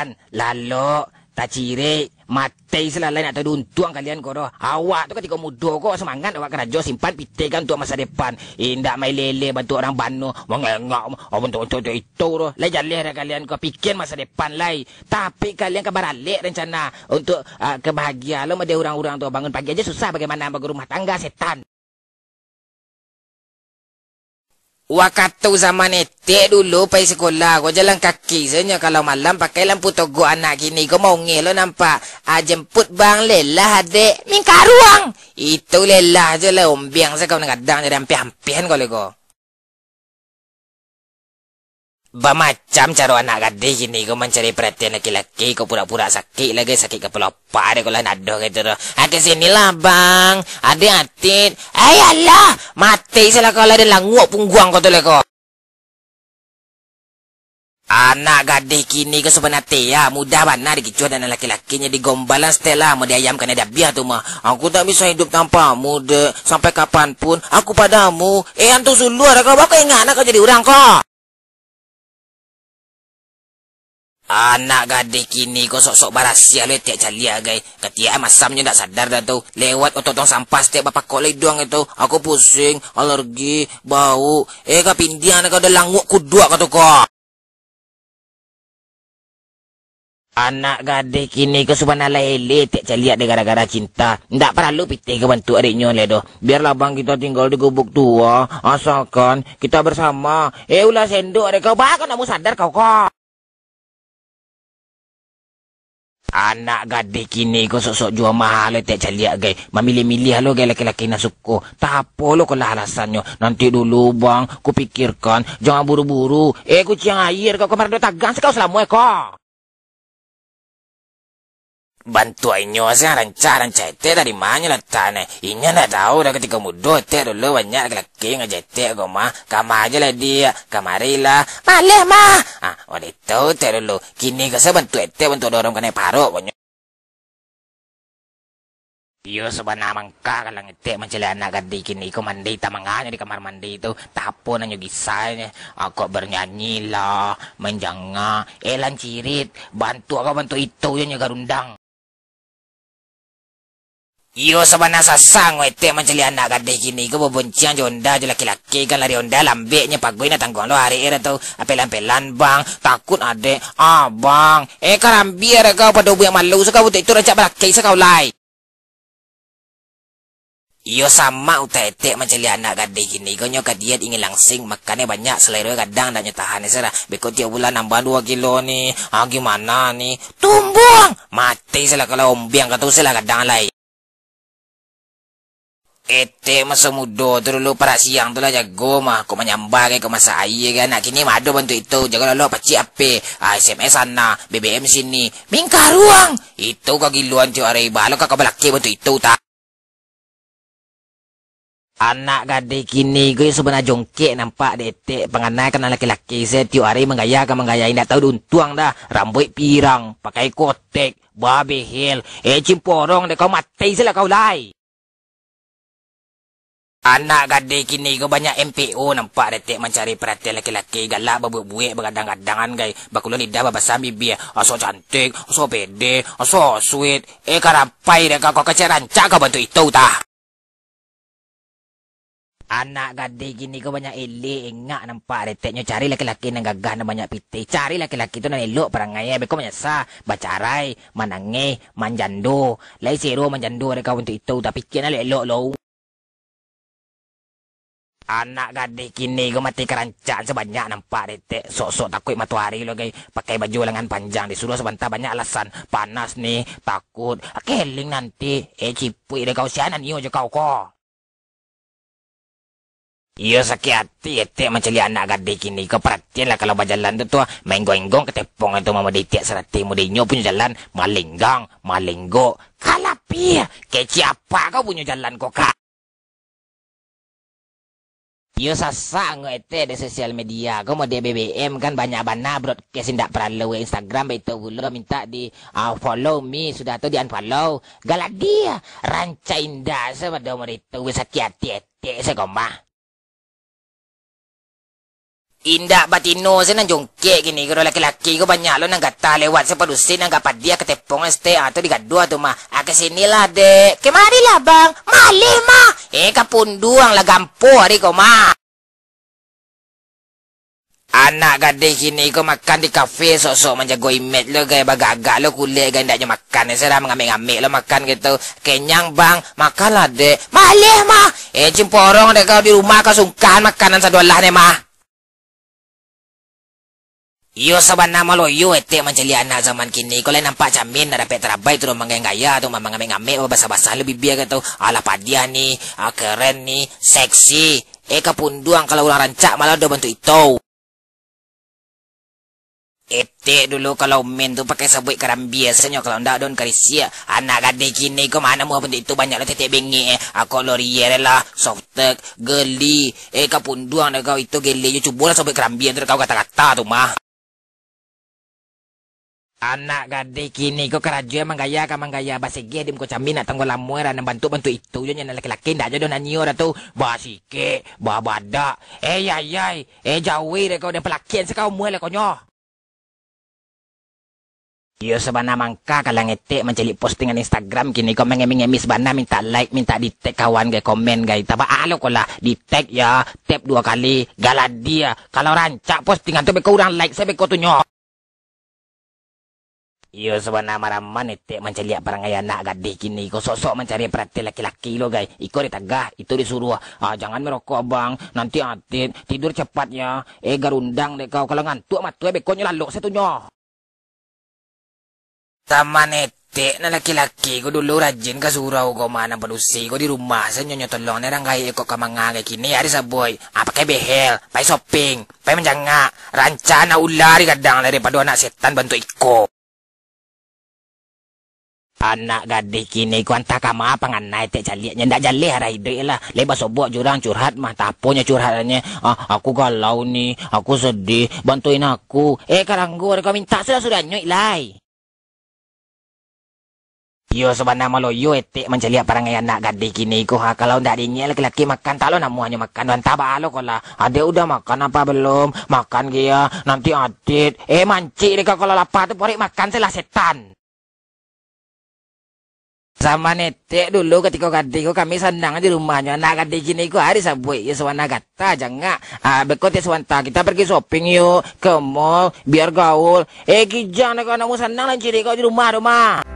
setan, lalu, tak cirik, mati selalai nak teruntuang kalian koro. Awak tu ketika muda kok semangat awak kerja simpan pitikan untuk masa depan. Indak main lele bantu orang banu, mengengak, untuk itu tu. Lai jalih kalian kau pikir masa depan lai. Tapi kalian kabar alik rencana untuk kebahagiaan. Lo ada orang-orang tu bangun pagi aja susah bagaimana bagi rumah tangga setan. Waktu zaman etek dulu pergi sekolah, kau jalan kaki saja kalau malam pakai lampu togok anak gini. Kau mau ngelo nampak? Jemput bang lelah adik, minta ruang. Itu lelah je lah ombiang saya kau kadang jadi hampir-hampiran kau lego. Macam cara anak gadis gini kau mencari perhatian laki-laki, kau pura-pura sakit lagi, sakit kepala opak ada kau lah nado gitu tu. Ke sinilah bang, adik-adik. Ayalah, mati salah kau lah ada languak pungguang kau tu lego. Anak gadis kini ke sebenarnya ya mudah mana dikicuh dan laki-lakinya digombalan setelah mau diayam kena dah biar tu mah. Aku tak bisa hidup tanpa muda sampai kapanpun aku padamu. Antu sulu ada kau bakal ingat anak kau jadi orang kau. Anak gadis kini kau sok-sok barasia le tiap calia gai. Ketia masamnya tak sadar dah tu. Lewat ototong sampah setiap bapak kau doang itu. Aku pusing, alergi, bau. Kau pindian kau dah languk kudua kau tu kau. Anak gadis kini kau subhanallah ele tiap calia dia gara-gara cinta. Ndak perlu pitih ke bantu adiknya le doh. Biarlah bang kita tinggal di gubuk tua. Asalkan kita bersama. Ulah sendok ada kau bakal kamu sadar kau kau. Anak gadis kini kau sok-sok jual mahal tiap caliak gai. Memilih-milih lo gai laki-laki nak suku. Tak apa lo kau lah alasannya. Nanti dulu bang, ku pikirkan. Jangan buru-buru. Kucing air kau kemarin dua tagang sekau selama kau. Bantuannya saya rancang itu dari mana letaknya. Ini nak tahu dah ketika muda itu dulu banyak lelaki ngejete kau mah. Kamu aja lah dia, kamarilah. Malih mah. Waktu itu dulu. Kini saya bantu itu bantu dorong kena paruk. Yo sebenarnya mangka kalau ngetek mencari anak gadis kini kau mandi tamangannya di kamar mandi itu. Tapo nanya gisanya. Aku bernyanyi lah, menjanga, lancirit, bantu itu yang garundang. Yo sebenarnya sasang wete mencari anak gadis kini kau berboncian jonda je laki-laki kan lari onda lambeknya pagoi na tanggung lo hari era tu apelan-pelan bang takut adek bang karambiar kau pada ubi yang malu sekau itu rancak belaki sekau lai. Yo sama utek mencari anak gadis kini kau nyoka diet ingin langsing makannya banyak selera kadang dan nyetahan serah bekot tiap bulan nambah 2 kilo nih gimana nih tumbuang mati salah kalau ombiang kau salah kadang lai. Masa muda tu dulu para siang tu lah jago mah. Kau menyambar kau masa air kan. Nak kini madu bantu itu. Jaga lalu pacik apa. SMS sana. BBM sini. Minta ruang. Itu kau giluan tu hari. Balau kau belaki bantu itu tak. Anak gadis kini kau sebenarnya jongkek nampak detek. Penganai kena laki-laki. Saya tiap hari menggayakan. Tak tahu duntuang dah. Rambut pirang. Pakai kotek. Babehel. Cimporong deh kau mati sila kau lai. Anak gadis kini kau banyak MPO nampak detik mencari perhatian laki-laki galak berbuik bergadang-gadangan gai bakulo lidah babasam bibir so cantik so pede so sweet karampai deh kau kecerancak kau bantu itu tah. Anak gadis kini kau banyak elok engak nampak detiknya cari laki-laki yang gagah dan banyak piti cari laki-laki tu yang elok perangai beko menyesah bacarai manangi manjando lai seru manjando deh kau bantu itu tapi kena elok lo. Anak gadis kini kau mati kerancak sebanyak nampak detek. Sok-sok takut matahari lo guys. Pakai baju lengan panjang disuruh sebentar banyak alasan. Panas nih, takut. Keling nanti. Cipui deh kau sianan iyo je kau kok. Iyo sakit hati detek mencari anak gadis kini. Kau perhatian lah kalau berjalan tu menggong-enggong ketepong itu mama detek serati mudinyo punya jalan malinggang, malinggo. Kalapi, keci apa kau punya jalan kok kak? Yo sasa ngete di sosial media. Kau mau di BBM kan banyak bana broadcast tidak perlu Instagram itu dulu minta di follow me sudah tuh di unfollow. Galak dia ranca indah sebab mereka wis hati-hati saya komah. Indak batino sa nang jongke gini kalau laki-laki ko banyak lo nang gata lewat sa padusin nang gapat dia ketepong este atau digadua tu mah. Kesini lah dek. Kemari lah bang. Malih mah. Kapunduang lah gampo hari ko mah. Anak gadis kini ko makan di kafe sok-sok menjago image lo gaya bagagak lo kulit gaya ndaknya makan saya mengamik-amik lo makan gitu kenyang bang makanlah dek malih mah cimporong dek kau di rumah kau sungkan makanan sadolah ne mah. Yo saban nama lo yo ete menceli anak zaman kini kalau nampak camin ada pek terabai tu orang gaya tu memang ngamik-ngamik basah-basah lebih biar gitu ala padia ni keren ni seksi kapunduang kalau ulang rancak malah udah bantu itu. Ete dulu kalau main tu pakai sabuk keram biasanya kalau ndak don karisia anak gadis kini kau mana mau benda itu banyak lah tetek bengi aku L'Oreal lah Softtek geli kapunduang dah kau itu geli you cuba lah sabuk keram bias tu kau kata-kata tu mah. Anak gadis kini kau kerja emang gaya basigi adim kau camin nak tangguh lamuan dan bantu itu je yang laki-laki ndak je don anyo dah tu basike badak yai jauhi deh kau dah pelakian sekau mual kau nyoh. Yo sebana mangka kalau ngetik mencari postingan Instagram kini kau mengemis sebana minta like minta di tag kawan gay komen gay taba alo kolah di tag ya tap 2 kali galadia kalau rancak postingan tu beko orang like saya beko tu nyoh. Yo sebana maraman netek mencari perangai anak gadis kini kau sok-sok mencari perhatian laki-laki lo guys iko ditagah itu disuruh jangan merokok bang nanti atit tidur cepatnya garundang deh kau kalau ngantuk matu beko nyelalok saya tu nyoh. Sama netek na laki-laki ko dulu rajin ka surau ko mana padusi ko di rumah sa nyonya tolong na ranggay ko kamangangay kini ari sa boy pakai behel pay shopping pay menjanga ranca na ulari kadang daripada anak setan bantu iko. Anak gadis kini ku antah kama panganai tek jaliaknya ndak jalih harai dek lah lepas sobok jurang curhat mah taponya curhatannya aku galau ni aku sedih bantuin aku karanggur kau minta sudah nyoi lai. Yo sebenarnya malu yo etik mencari perangai anak gadis kini ku kalau ndak dinya laki-laki makan tak lo namu hanya makan dan tabah lo kolah ada udah makan apa belum makan dia nanti adit mancik deh kalau lapar tu porik makan selah setan. Sama netek dulu ketika gadis ku kami senang di rumahnya anak gadis kini ku hari sabui ya sewana gata jangan bekot ya sewanta kita pergi shopping yuk ke mall biar gaul kijang deh kau namu senang dan ciri kau di rumah.